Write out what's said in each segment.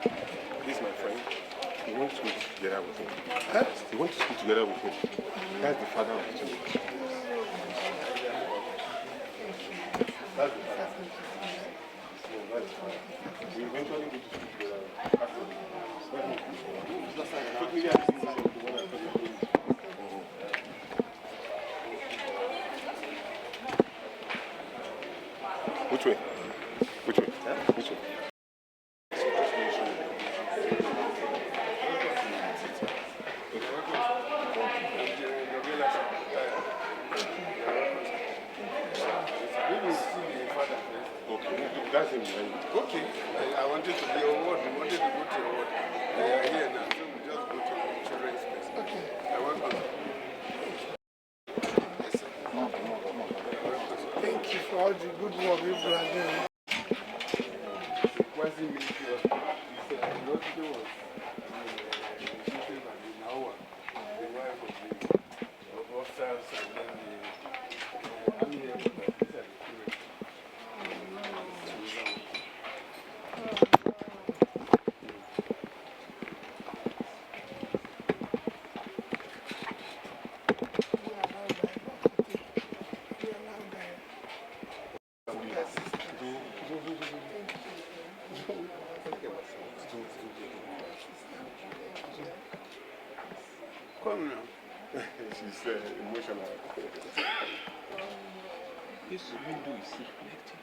This is my friend. He wants to school together with him. Huh? He wants to school together with him. That's the father of the child. That's the father. We eventually go to school together. Which way? Which way? Huh? Which way? That's him. Okay. I wanted to be a ward. We wanted to go to a ward. We are here now, so we just go to children's place. Okay. I want to. Thank you for all the good work you've done. Quasi-military hospital. The hospital was the wife of the officers and then the army head. Come now. She's emotional. This window is reflecting.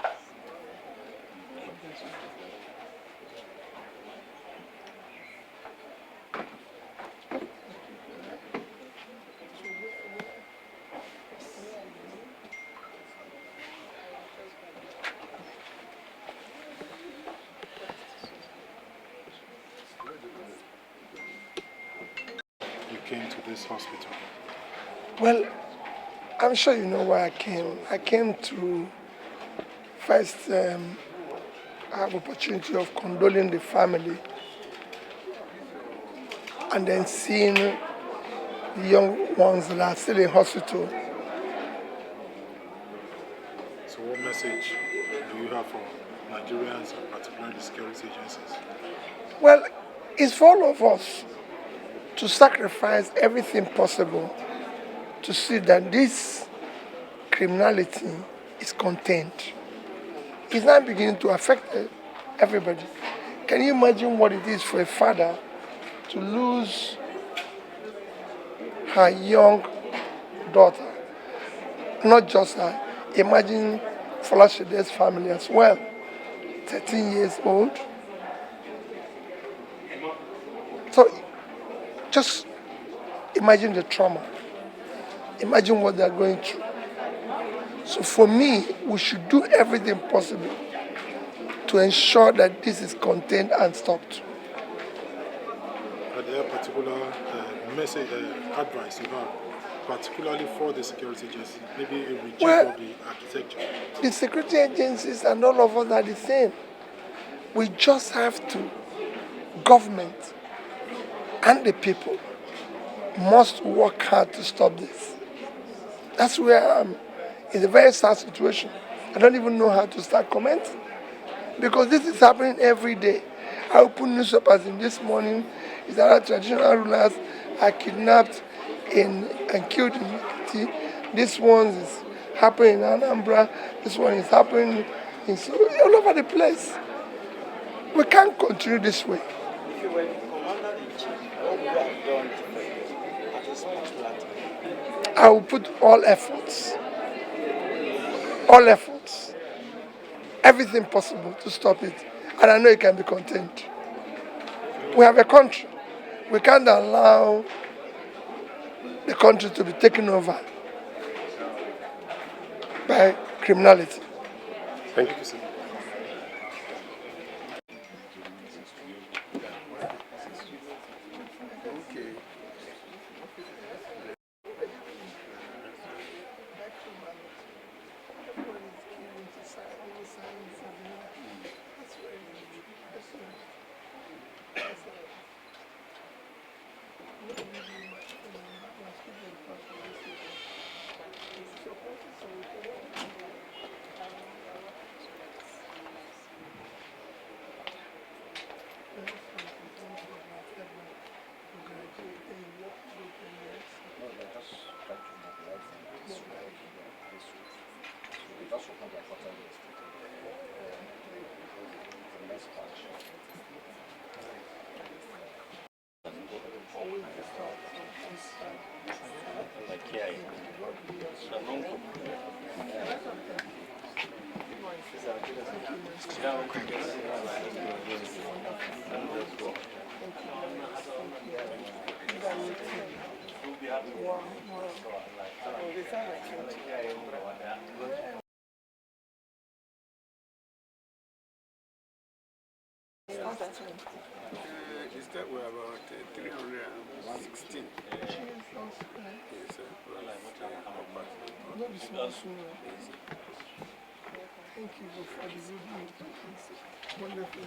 You came to this hospital. Well, I'm sure you know why I came. I came to first have opportunity of condoling the family and then seeing the young ones that are still in hospital. So what message do you have for Nigerians and particularly security agencies? Well, it's for all of us to sacrifice everything possible to see that this criminality is contained. It's now beginning to affect everybody. Can you imagine what it is for a father to lose her young daughter? Not just her, imagine Folashede's family as well. 13 years old. So just imagine the trauma. Imagine what they're going through. So for me, we should do everything possible to ensure that this is contained and stopped. Are there particular message, advice you have, particularly for the security agencies, maybe a rejig of the architecture? The security agencies and all of us are the same. We just have to, government and the people must work hard to stop this. That's where I am. It's a very sad situation. I don't even know how to start commenting because this is happening every day. I opened newspapers in this morning. Is that traditional rulers are kidnapped and killed in Ekiti. This one is happening in Anambra. This one is happening in all over the place. We can't continue this way. If you were the commander-in-chief, what would you have done at this particular time? I will put all efforts, everything possible to stop it. And I know it can be contained. We have a country. We can't allow the country to be taken over by criminality. Thank you, sir. This time we're about 316. Yes, sir. Thank you for the good news. Wonderful.